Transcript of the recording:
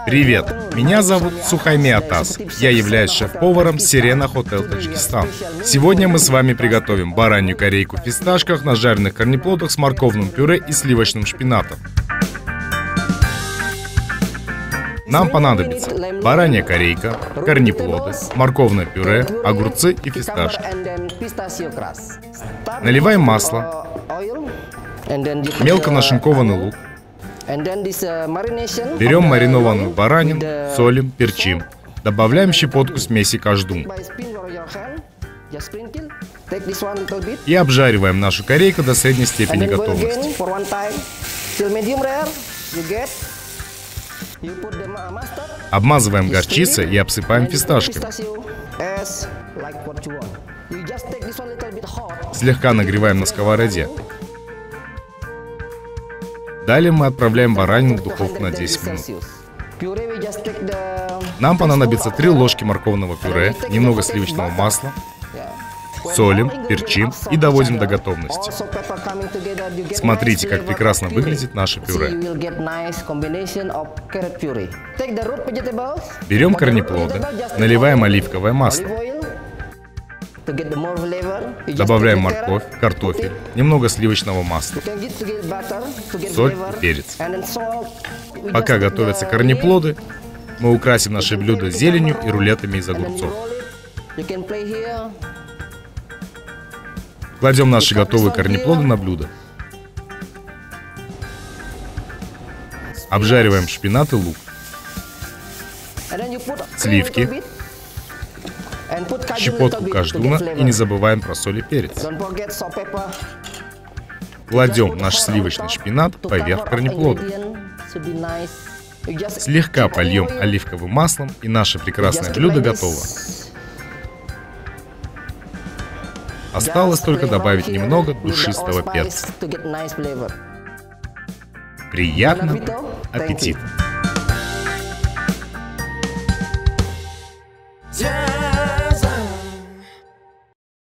Привет, меня зовут Сухайми Атас. Я являюсь шеф-поваром Сирена Хотел Таджикистан. Сегодня мы с вами приготовим баранью корейку в фисташках на жареных корнеплодах с морковным пюре и сливочным шпинатом. Нам понадобится баранья корейка, корнеплоды, морковное пюре, огурцы и фисташки. Наливаем масло, мелко нашинкованный лук. Берем маринованную баранину, солим, перчим. Добавляем щепотку смеси каждун. И обжариваем нашу корейку до средней степени готовности. Обмазываем горчицей и обсыпаем фисташками. Слегка нагреваем на сковороде. Далее мы отправляем баранину в духовку на 10 минут. Нам понадобится 3 ложки морковного пюре, немного сливочного масла, солим, перчим и доводим до готовности. Смотрите, как прекрасно выглядит наше пюре. Берем корнеплоды, наливаем оливковое масло. Добавляем морковь, картофель, немного сливочного масла, соль и перец. Пока готовятся корнеплоды, мы украсим наше блюдо зеленью и рулетами из огурцов. Кладем наши готовые корнеплоды на блюдо. Обжариваем шпинат и лук, сливки, щепотку каждуна и не забываем про соль и перец. Кладем наш сливочный шпинат поверх корнеплода. Слегка польем оливковым маслом, и наше прекрасное блюдо готово. Осталось только добавить немного душистого перца. Приятного аппетита!